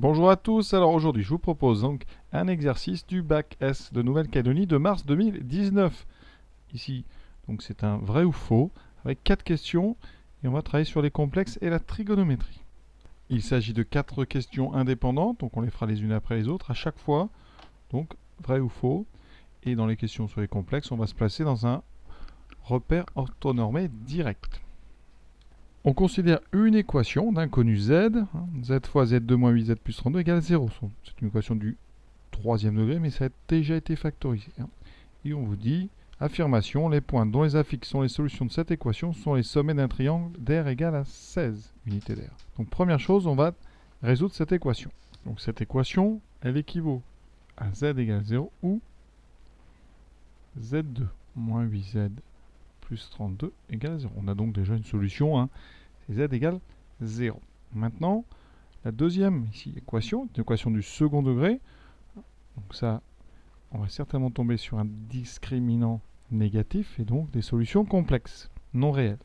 Bonjour à tous, alors aujourd'hui je vous propose donc un exercice du bac S de Nouvelle-Calédonie de mars 2019. Ici, donc c'est un vrai ou faux, avec 4 questions, et on va travailler sur les complexes et la trigonométrie. Il s'agit de 4 questions indépendantes, donc on les fera les unes après les autres à chaque fois, donc vrai ou faux. Et dans les questions sur les complexes, on va se placer dans un repère orthonormé direct. On considère une équation d'inconnu z, z fois z2 moins 8z plus 32 égale 0. C'est une équation du troisième degré, mais ça a déjà été factorisé. Et on vous dit, affirmation, les points dont les affixes sont les solutions de cette équation sont les sommets d'un triangle d'air égal à 16 unités d'air. Donc première chose, on va résoudre cette équation. Donc cette équation, elle équivaut à z égale 0 ou z2 moins 8z plus 32 égale 0. On a donc déjà une solution, c'est z égale 0. Maintenant, la deuxième ici, équation, une équation du second degré. Donc ça, on va certainement tomber sur un discriminant négatif et donc des solutions complexes, non réelles.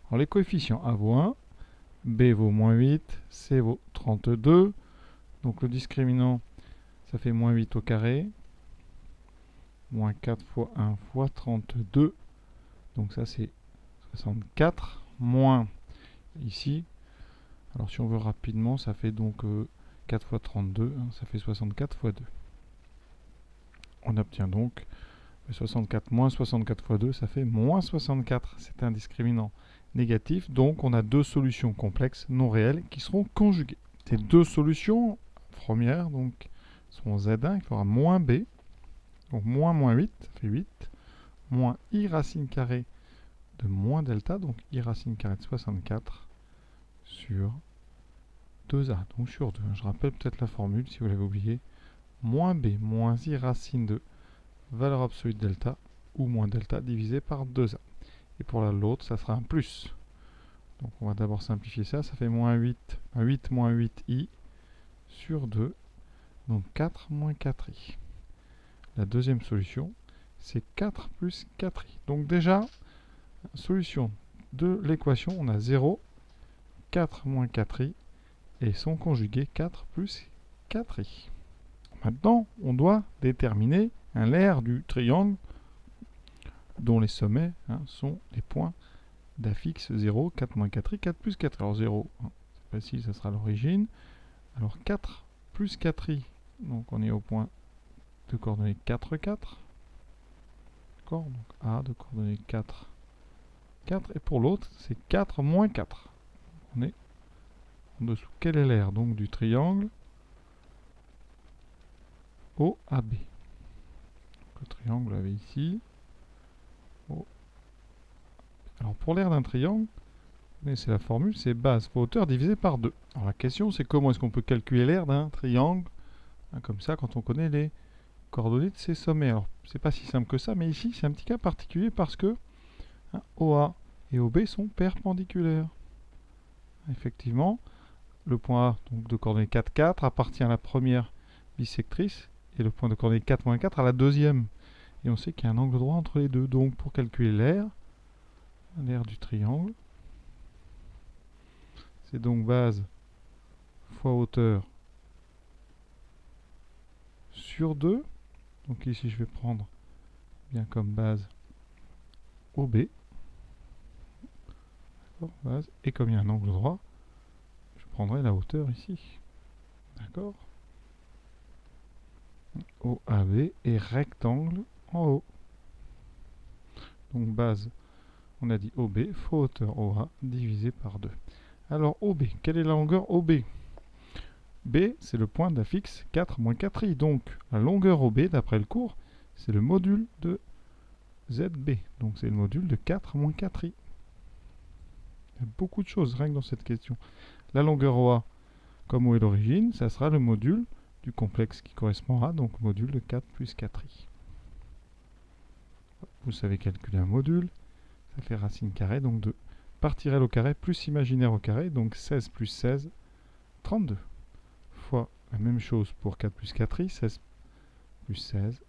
Alors les coefficients A vaut 1, B vaut moins 8, C vaut 32. Donc le discriminant, ça fait moins 8 au carré, moins 4 fois 1 fois 32. Donc ça c'est 64, moins ici. Alors si on veut rapidement, ça fait donc 4 fois 32, ça fait 64 fois 2. On obtient donc 64 moins 64 fois 2, ça fait moins 64. C'est un discriminant négatif, donc on a deux solutions complexes non réelles qui seront conjuguées. Ces deux solutions, première, donc, seront Z1, il faudra moins B, donc moins 8, ça fait 8, moins I racine carrée de moins delta, donc I racine carrée de 64 sur 2A, donc sur 2. Je rappelle peut-être la formule si vous l'avez oublié. Moins B moins I racine de valeur absolue de delta ou moins delta divisé par 2A. Et pour l'autre, ça sera un plus. Donc on va d'abord simplifier ça. Ça fait moins 8, 8 moins 8i sur 2. Donc 4 moins 4i. La deuxième solution, c'est 4 plus 4i. Donc déjà, solution de l'équation, on a 0, 4 moins 4i et son conjugué 4 plus 4i. Maintenant, on doit déterminer un l'aire du triangle dont les sommets sont les points d'affixe 0, 4 moins 4i, 4 plus 4i. Alors 0, c'est facile, ça sera l'origine. Alors 4 plus 4i, donc on est au point de coordonnées 4, 4. D'accord, donc A de coordonnées 4, 4. Et pour l'autre, c'est 4 moins 4. On est en dessous. Quel est l'aire donc du triangle OAB? Le triangle avait ici. Alors pour l'aire d'un triangle, c'est la formule, c'est base fois hauteur divisé par 2. Alors la question, c'est comment est-ce qu'on peut calculer l'aire d'un triangle comme ça quand on connaît les coordonnées de ses sommets. Alors c'est pas si simple que ça, mais ici c'est un petit cas particulier parce que OA et OB sont perpendiculaires. Effectivement, le point A donc de coordonnées 4, 4 appartient à la première bisectrice et le point de coordonnées 4, moins 4 à la deuxième. Et on sait qu'il y a un angle droit entre les deux. Donc pour calculer l'aire du triangle, c'est donc base fois hauteur sur 2. Donc ici je vais prendre bien comme base OB. Base. Et comme il y a un angle droit, je prendrai la hauteur ici. D'accord, OAB et rectangle en haut. Donc base, on a dit OB fois hauteur OA divisé par 2. Alors OB, quelle est la longueur OB? B, c'est le point d'affixe 4 moins 4i. Donc la longueur OB, d'après le cours, c'est le module de ZB. Donc c'est le module de 4 moins 4i. Il y a beaucoup de choses rien que dans cette question. La longueur OA, comme où est l'origine, ça sera le module du complexe qui correspondra, donc module de 4 plus 4i. Vous savez calculer un module, ça fait racine carrée, donc de partie réelle au carré plus imaginaire au carré, donc 16 plus 16, 32. Fois la même chose pour 4 plus 4i, 16 plus 16,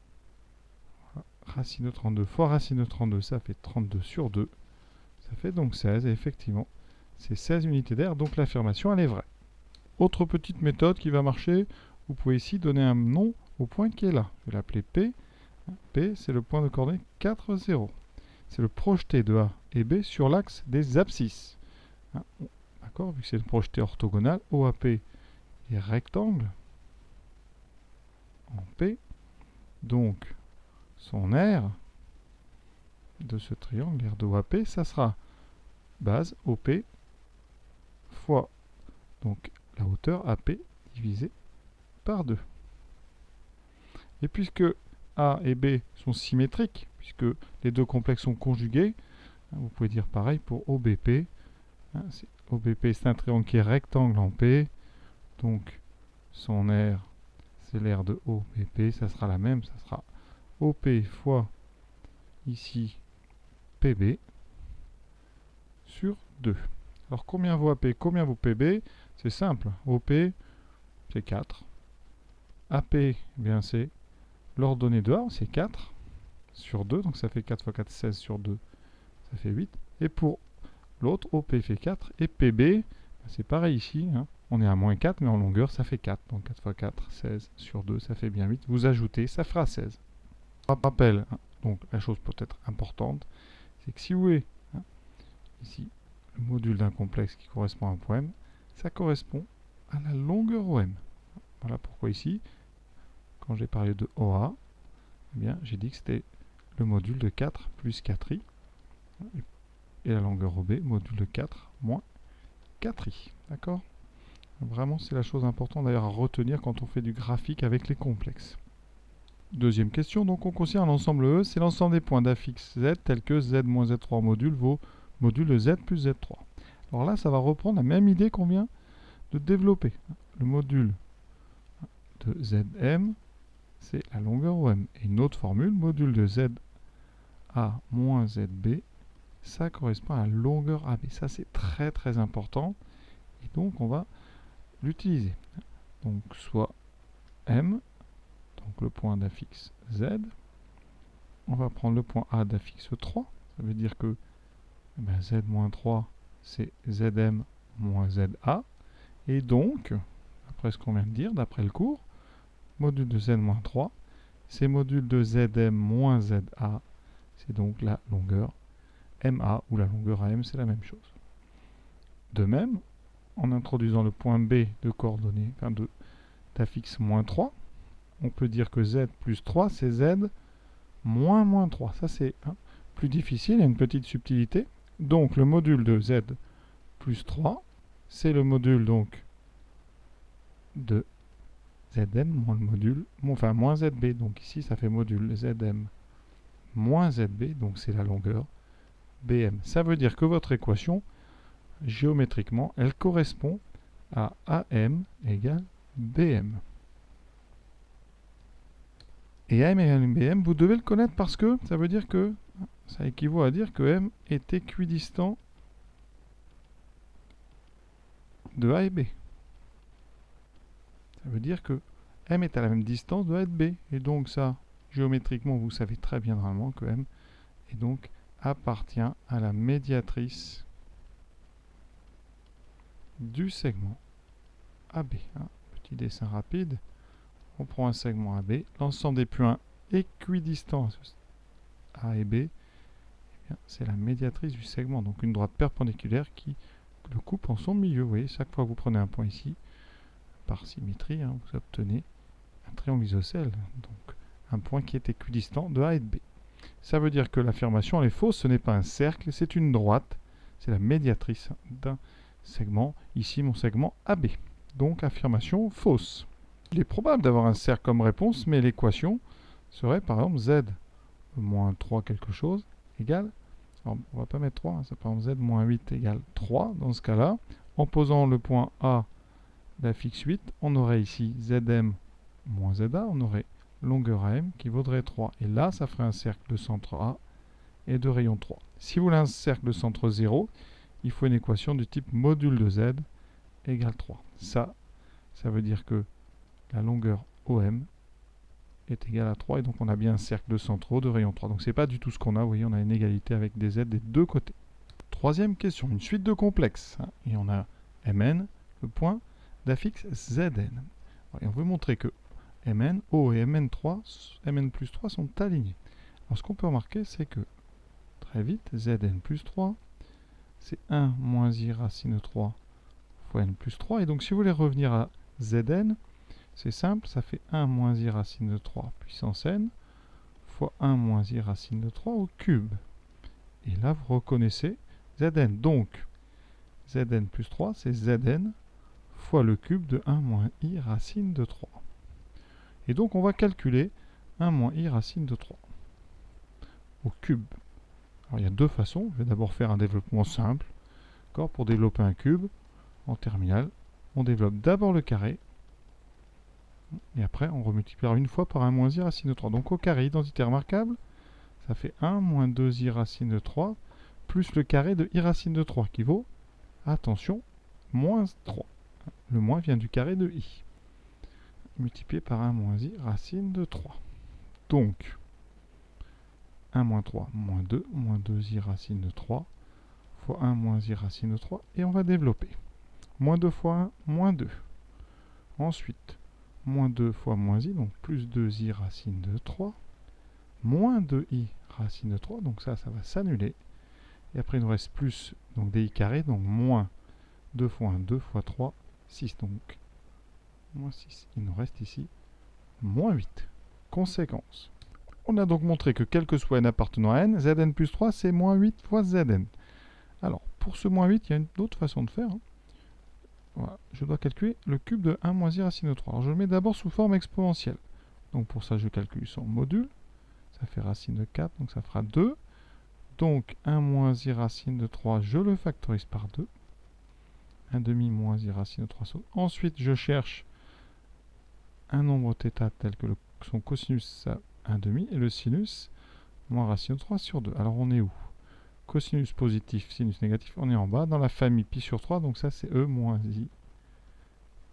racine de 32 fois racine de 32, ça fait 32 sur 2, ça fait donc 16, et effectivement, c'est 16 unités d'air, donc l'affirmation, elle est vraie. Autre petite méthode qui va marcher, vous pouvez ici donner un nom au point qui est là. Je vais l'appeler P. P, c'est le point de coordonnée 4, 0. C'est le projeté de A et B sur l'axe des abscisses. D'accord, vu que c'est le projeté orthogonal, OAP est rectangle en P. Donc, son aire de ce triangle, l'aire de OAP, ça sera base OP fois donc la hauteur AP divisée par 2. Et puisque A et B sont symétriques, puisque les deux complexes sont conjugués, vous pouvez dire pareil pour OBP. OBP, c'est un triangle qui est rectangle en P, donc son aire, c'est l'aire de OBP, ça sera la même, ça sera OP fois ici PB sur 2. Alors combien vaut AP, combien vaut PB? C'est simple, OP c'est 4, AP eh bien c'est l'ordonnée de A, c'est 4 sur 2, donc ça fait 4 fois 4, 16 sur 2, ça fait 8. Et pour l'autre, OP fait 4, et PB, c'est pareil ici, hein. On est à moins 4, mais en longueur, ça fait 4. Donc 4 fois 4, 16 sur 2, ça fait bien 8. Vous ajoutez, ça fera 16. Rappel, hein, donc la chose peut-être importante, c'est que si vous voulez, hein, ici, le module d'un complexe qui correspond à un point M, ça correspond à la longueur OM. Voilà pourquoi ici, quand j'ai parlé de OA, eh bien, j'ai dit que c'était le module de 4 plus 4i, et la longueur OB, module de 4 moins 4i. D'accord? Vraiment, c'est la chose importante d'ailleurs à retenir quand on fait du graphique avec les complexes. Deuxième question, donc on considère l'ensemble E, c'est l'ensemble des points d'affixe Z tels que Z moins Z3 module vaut module de Z plus Z3. Alors là, ça va reprendre la même idée qu'on vient de développer. Le module de Zm, c'est la longueur OM. Et une autre formule, module de ZA moins ZB, ça correspond à la longueur AB. Ça, c'est très très important. Et donc, on va l'utiliser. Donc, soit M, donc le point d'affixe Z. On va prendre le point A d'affixe 3. Ça veut dire que Z moins 3, c'est Zm moins Za. Et donc, après ce qu'on vient de dire, d'après le cours, module de Z moins 3, c'est module de Zm moins Za. C'est donc la longueur MA, ou la longueur AM, c'est la même chose. De même, en introduisant le point B de coordonnées, enfin d'affixe moins 3, on peut dire que Z plus 3, c'est Z moins 3. Ça, c'est plus difficile, il y a une petite subtilité. Donc, le module de Z plus 3, c'est le module donc de Zm moins le module, enfin moins Zb. Donc ici, ça fait module Zm moins Zb, donc c'est la longueur Bm. Ça veut dire que votre équation, géométriquement, elle correspond à AM égale BM. Et AM égale BM, vous devez le connaître parce que ça veut dire que ça équivaut à dire que M est équidistant de A et B. Ça veut dire que M est à la même distance de A et de B. Et donc ça, géométriquement, vous savez très bien normalement que M est donc appartient à la médiatrice du segment AB. Petit dessin rapide. On prend un segment AB. L'ensemble des points équidistants A et B, c'est la médiatrice du segment. Donc une droite perpendiculaire qui le coupe en son milieu. Vous voyez, chaque fois que vous prenez un point ici, par symétrie, vous obtenez un triangle isocèle. Donc un point qui est équidistant de A et de B. Ça veut dire que l'affirmation elle est fausse, ce n'est pas un cercle, c'est une droite. C'est la médiatrice d'un segment. Ici, mon segment AB. Donc, affirmation fausse. Il est probable d'avoir un cercle comme réponse, mais l'équation serait par exemple Z moins 3 quelque chose égale, alors, on ne va pas mettre 3, c'est par exemple Z moins 8 égale 3 dans ce cas-là. En posant le point A d'affixe 8, on aurait ici Zm moins Za, on aurait longueur AM qui vaudrait 3. Et là, ça ferait un cercle de centre A et de rayon 3. Si vous voulez un cercle de centre 0, il faut une équation du type module de Z égale 3. Ça veut dire que la longueur OM est égale à 3 et donc on a bien un cercle de centre O de rayon 3. Donc c'est pas du tout ce qu'on a, vous voyez, on a une égalité avec des Z des deux côtés. Troisième question, une suite de complexes. Et on a Mn, le point d'affixe Zn. Et on veut montrer que Mn, O et Mn plus 3 sont alignés. Alors ce qu'on peut remarquer, c'est que, très vite, Zn plus 3, c'est 1 moins I racine 3 fois n plus 3. Et donc si vous voulez revenir à Zn, c'est simple, ça fait 1 moins I racine de 3 puissance n fois 1 moins I racine de 3 au cube. Et là, vous reconnaissez Zn. Donc, Zn plus 3, c'est Zn fois le cube de 1 moins I racine de 3. Et donc, on va calculer 1 moins I racine de 3 au cube. Alors, il y a deux façons. Je vais d'abord faire un développement simple. Pour développer un cube, en terminale, on développe d'abord le carré. Et après, on remultipliera une fois par 1 moins I racine de 3. Donc, au carré, identité remarquable, ça fait 1 moins 2i racine de 3 plus le carré de i racine de 3 qui vaut, attention, moins 3. Le moins vient du carré de i, multiplié par 1 moins i racine de 3. Donc, 1 moins 3, moins 2, moins 2i racine de 3, fois 1 moins i racine de 3, et on va développer. Moins 2 fois 1, moins 2. Ensuite, moins 2 fois moins i, donc plus 2i racine de 3, moins 2i racine de 3, donc ça va s'annuler. Et après, il nous reste plus, donc di carré, donc moins 2 fois 1, 2 fois 3, 6. Donc, moins 6. Il nous reste ici moins 8. Conséquence. On a donc montré que quel que soit n appartenant à n, Zn plus 3, c'est moins 8 fois Zn. Alors, pour ce moins 8, il y a une autre façon de faire. Voilà. Je dois calculer le cube de 1 moins i racine de 3. Alors, je le mets d'abord sous forme exponentielle. Donc, pour ça, je calcule son module. Ça fait racine de 4, donc ça fera 2. Donc, 1 moins i racine de 3, je le factorise par 2. 1 demi moins i racine de 3 saute. Ensuite, je cherche un nombre θ tel que son cosinus à 1 demi et le sinus moins racine de 3 sur 2. Alors, on est où? Cosinus positif, sinus négatif, on est en bas dans la famille pi sur 3. Donc, ça, c'est e moins i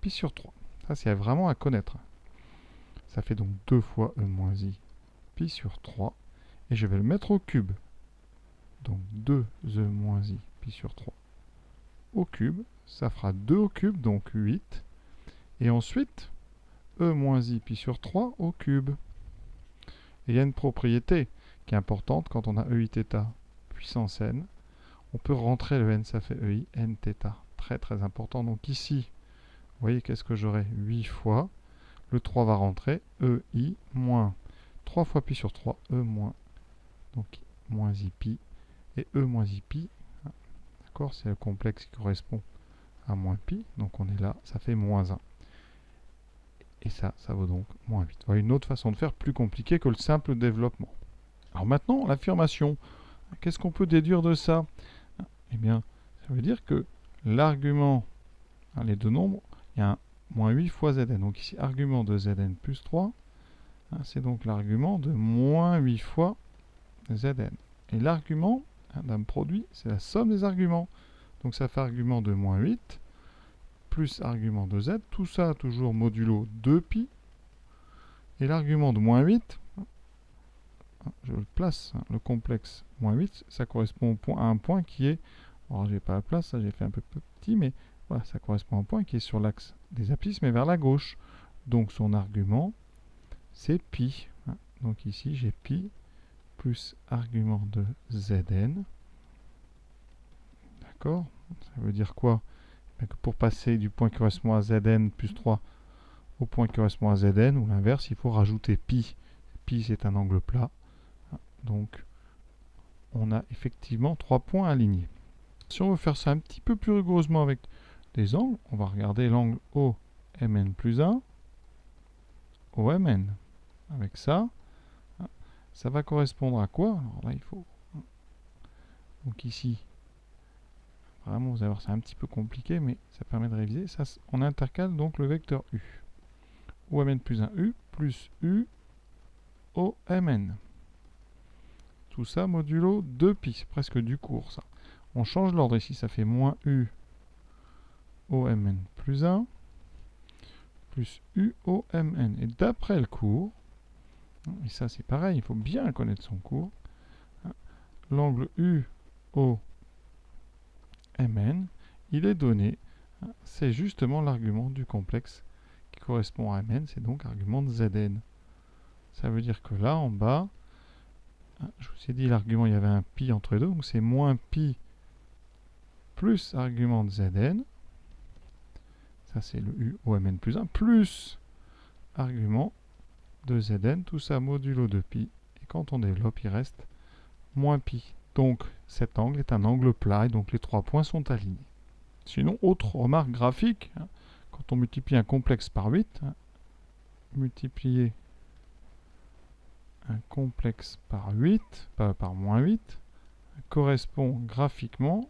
pi sur 3. Ça, c'est vraiment à connaître. Ça fait donc 2 fois e moins i pi sur 3. Et je vais le mettre au cube. Donc 2e moins i pi sur 3 au cube, ça fera 2 au cube, donc 8. Et ensuite, e moins i pi sur 3 au cube. Et il y a une propriété qui est importante quand on a ei θ puissance n. On peut rentrer le n, ça fait ei n θ. Très très important. Donc ici, vous voyez qu'est-ce que j'aurai 8 fois. Le 3 va rentrer, ei moins 3 fois pi sur 3, e moins, donc moins i pi. Et e moins i pi, d'accord, c'est le complexe qui correspond à moins pi, donc on est là, ça fait moins 1. Et ça vaut donc moins 8. Voilà une autre façon de faire plus compliquée que le simple développement. Alors maintenant, l'affirmation, qu'est-ce qu'on peut déduire de ça? Eh bien, ça veut dire que l'argument, les deux nombres, il y a un moins 8 fois Zn. Donc ici, argument de Zn plus 3, c'est donc l'argument de moins 8 fois Zn. Et l'argument d'un produit, c'est la somme des arguments. Donc ça fait argument de moins 8, plus argument de z, tout ça toujours modulo 2pi. Et l'argument de moins 8, je le place, le complexe moins 8, ça correspond à un point qui est, alors j'ai pas la place, ça j'ai fait un peu petit, mais voilà, ça correspond à un point qui est sur l'axe des abscisses, mais vers la gauche. Donc son argument, c'est pi. Donc ici j'ai pi plus argument de Zn. D'accord? Ça veut dire quoi? Que pour passer du point qui correspond à Zn plus 3 au point qui correspond à Zn, ou l'inverse, il faut rajouter pi. Pi, c'est un angle plat. Donc, on a effectivement 3 points alignés. Si on veut faire ça un petit peu plus rigoureusement avec des angles, on va regarder l'angle OMN plus 1, OMN. Avec ça, ça va correspondre à quoi? Alors là, il faut... Donc ici, vraiment, vous allez voir, c'est un petit peu compliqué, mais ça permet de réviser. Ça, on intercale donc le vecteur U. OMN plus 1 U plus U OMN. Tout ça modulo 2pi, c'est presque du cours ça. On change l'ordre ici, ça fait moins U OMN plus 1 plus U OMN. Et d'après le cours, et ça c'est pareil, il faut bien connaître son cours, l'angle U OMN, il est donné c'est justement l'argument du complexe qui correspond à Mn, c'est donc argument de Zn. Ça veut dire que là, en bas, je vous ai dit l'argument, il y avait un pi entre les deux, donc c'est moins pi plus argument de Zn, ça c'est le U OMN plus 1, plus argument de Zn, tout ça modulo de pi, et quand on développe, il reste moins pi. Donc cet angle est un angle plat, et donc les trois points sont alignés. Sinon, autre remarque graphique, quand on multiplie un complexe par 8, multiplier un complexe par 8, par moins 8, correspond graphiquement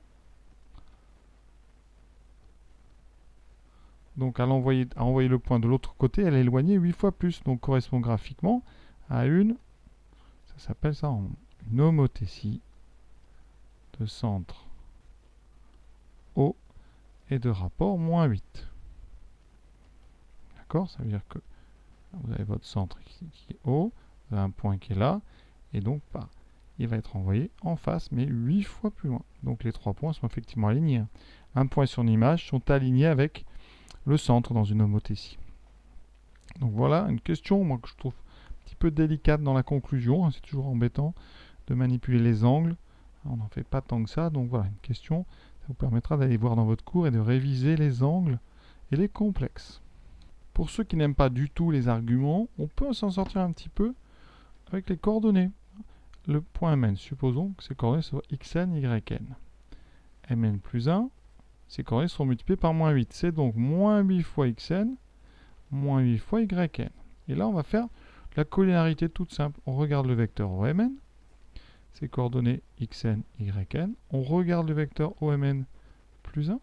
donc à envoyer le point de l'autre côté, elle est éloignée 8 fois plus, donc correspond graphiquement à ça s'appelle ça une homothétie de centre O et de rapport moins 8. D'accord? Ça veut dire que vous avez votre centre qui est O, vous avez un point qui est là, et donc il va être envoyé en face, mais 8 fois plus loin. Donc les trois points sont effectivement alignés. Un point sur une image sont alignés avec le centre dans une homothétie. Donc voilà une question moi, que je trouve un petit peu délicate dans la conclusion. C'est toujours embêtant de manipuler les angles. On n'en fait pas tant que ça. Donc voilà une question. Ça vous permettra d'aller voir dans votre cours et de réviser les angles et les complexes. Pour ceux qui n'aiment pas du tout les arguments, on peut s'en sortir un petit peu avec les coordonnées. Le point Mn, supposons que ces coordonnées soient xn, yn. Mn plus 1, ces coordonnées seront multipliées par moins 8. C'est donc moins 8 fois xn, moins 8 fois yn. Et là, on va faire la collinarité toute simple. On regarde le vecteur OMN, ses coordonnées xn, yn. On regarde le vecteur OMN plus 1,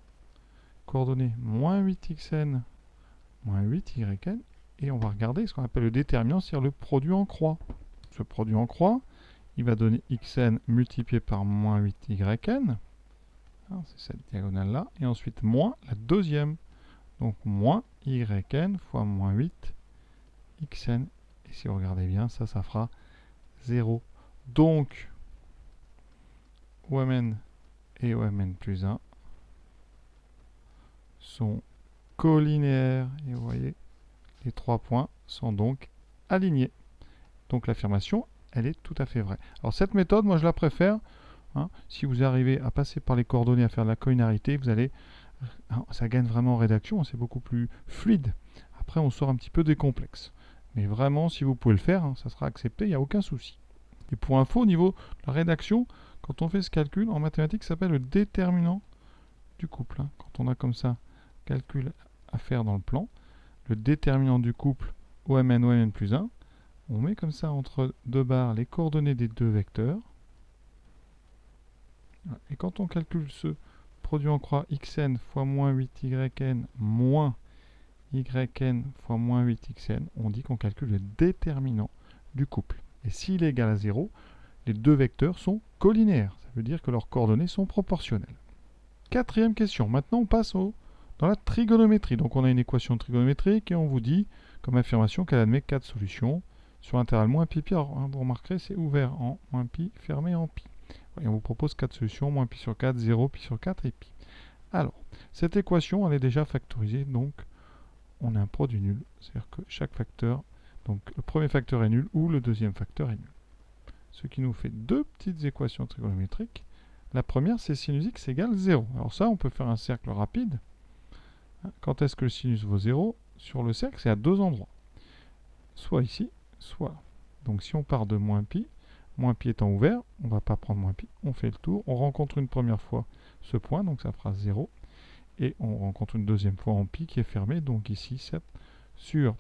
coordonnées moins 8xn, moins 8yn. Et on va regarder ce qu'on appelle le déterminant, c'est-à-dire le produit en croix. Ce produit en croix, il va donner xn multiplié par moins 8yn. C'est cette diagonale-là. Et ensuite, moins la deuxième. Donc, moins yn fois moins 8 xn. Et si vous regardez bien, ça fera 0. Donc, OMN et OMN plus 1 sont collinéaires. Et vous voyez, les trois points sont donc alignés. Donc, l'affirmation, elle est tout à fait vraie. Alors, cette méthode, moi, je la préfère. Si vous arrivez à passer par les coordonnées, à faire de la collinarité, ça gagne vraiment en rédaction, c'est beaucoup plus fluide. Après, on sort un petit peu des complexes. Mais vraiment, si vous pouvez le faire, ça sera accepté, il n'y a aucun souci. Et pour info, au niveau de la rédaction, quand on fait ce calcul, en mathématiques, ça s'appelle le déterminant du couple. Quand on a comme ça, calcul à faire dans le plan, le déterminant du couple OMN plus 1, on met comme ça entre deux barres les coordonnées des deux vecteurs. Et quand on calcule ce produit en croix xn fois moins 8yn moins yn fois moins 8xn, on dit qu'on calcule le déterminant du couple. Et s'il est égal à 0, les deux vecteurs sont collinéaires. Ça veut dire que leurs coordonnées sont proportionnelles. Quatrième question. Maintenant, on passe dans la trigonométrie. Donc, on a une équation trigonométrique et on vous dit, comme affirmation, qu'elle admet 4 solutions sur intervalle moins pi pi. Alors, vous remarquerez, c'est ouvert en moins pi, fermé en pi. Et on vous propose 4 solutions, moins pi sur 4, 0, pi sur 4 et pi. Alors, cette équation, elle est déjà factorisée, donc on a un produit nul. C'est-à-dire que chaque facteur, donc le premier facteur est nul ou le deuxième facteur est nul. Ce qui nous fait deux petites équations trigonométriques. La première, c'est sinus x égale 0. Alors ça, on peut faire un cercle rapide. Quand est-ce que le sinus vaut 0? Sur le cercle, c'est à deux endroits. Soit ici, soit là. Donc si on part de moins pi étant ouvert, on ne va pas prendre moins pi, on fait le tour, on rencontre une première fois ce point, donc ça fera 0, et on rencontre une deuxième fois en pi qui est fermé, donc ici 7, sur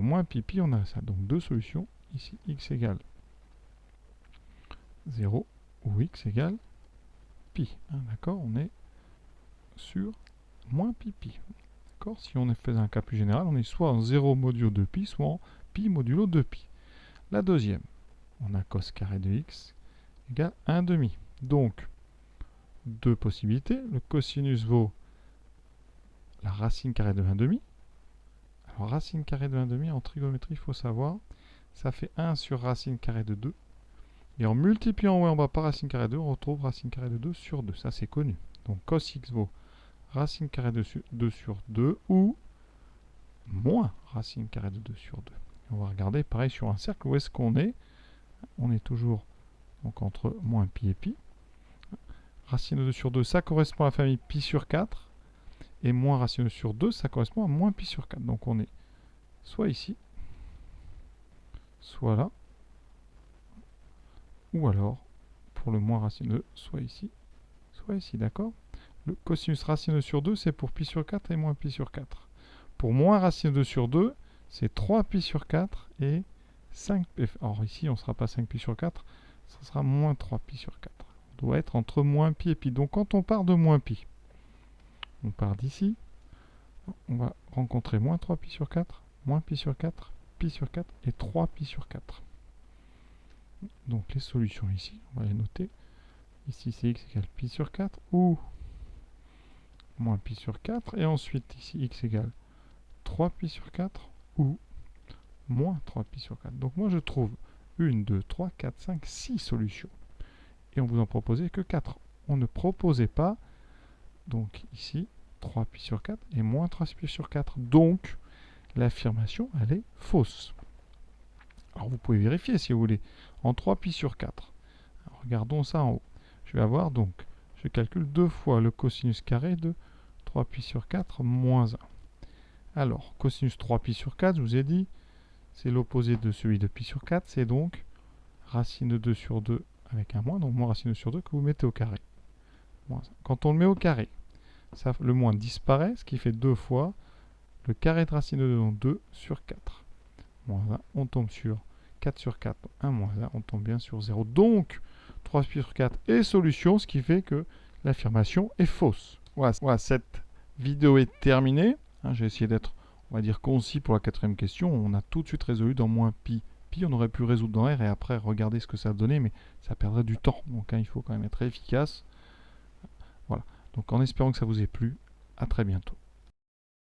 moins pi, on a ça, donc deux solutions, ici x égale 0 ou x égale pi, d'accord, on est sur moins pi. D'accord, si on fait un cas plus général, on est soit en 0 modulo 2pi, soit en pi modulo 2pi. La deuxième, on a cos carré de x égale 1,5. Donc, deux possibilités. Le cosinus vaut la racine carrée de 1,5. Alors, racine carrée de 1,5, en trigonométrie, il faut savoir, ça fait 1 sur racine carrée de 2. Et en multipliant en haut et en bas par racine carrée de 2, on retrouve racine carrée de 2 sur 2. Ça, c'est connu. Donc, cos x vaut racine carrée de 2 sur 2 ou moins racine carrée de 2 sur 2. On va regarder pareil sur un cercle où est-ce qu'on est. On est toujours donc entre moins pi et pi. Racine de 2 sur 2, ça correspond à la famille pi sur 4. Et moins racine de 2 sur 2, ça correspond à moins pi sur 4. Donc on est soit ici, soit là, ou alors, pour le moins racine de 2, soit ici, d'accord? Le cosinus racine de 2 sur 2, c'est pour pi sur 4 et moins pi sur 4. Pour moins racine de 2 sur 2, c'est 3 pi sur 4 et 5 pi. Alors ici, on ne sera pas 5 pi sur 4, ça sera moins 3 pi sur 4. On doit être entre moins pi et pi. Donc quand on part de moins pi, on part d'ici, on va rencontrer moins 3 pi sur 4, moins pi sur 4, pi sur 4 et 3 pi sur 4. Donc les solutions ici, on va les noter. Ici c'est x égale pi sur 4 ou moins pi sur 4. Et ensuite ici x égale 3 pi sur 4 ou moins 3 pi sur 4. Donc moi je trouve 1, 2, 3, 4, 5, 6 solutions. Et on vous en proposait que 4. On ne proposait pas, donc ici, 3 pi sur 4 et moins 3 pi sur 4. Donc l'affirmation, elle est fausse. Alors vous pouvez vérifier si vous voulez. En 3 pi sur 4. Alors, regardons ça en haut. Je vais avoir donc, je calcule 2 fois le cosinus carré de 3 pi sur 4 moins 1. Alors, cosinus 3 pi sur 4, je vous ai dit, c'est l'opposé de celui de pi sur 4. C'est donc racine de 2 sur 2 avec un moins, donc moins racine de 2 sur 2 que vous mettez au carré. Moins 1. Quand on le met au carré, ça, le moins disparaît, ce qui fait 2 fois le carré de racine de 2, donc 2 sur 4. Moins 1, on tombe sur 4 sur 4, 1 moins 1, on tombe bien sur 0. Donc, 3 pi sur 4 est solution, ce qui fait que l'affirmation est fausse. Voilà, cette vidéo est terminée. J'ai essayé d'être, on va dire, concis pour la 4e question. On a tout de suite résolu dans moins pi. Pi, on aurait pu résoudre dans R et après regarder ce que ça donnait, mais ça perdrait du temps. Donc, il faut quand même être efficace. Voilà. Donc, en espérant que ça vous ait plu, à très bientôt.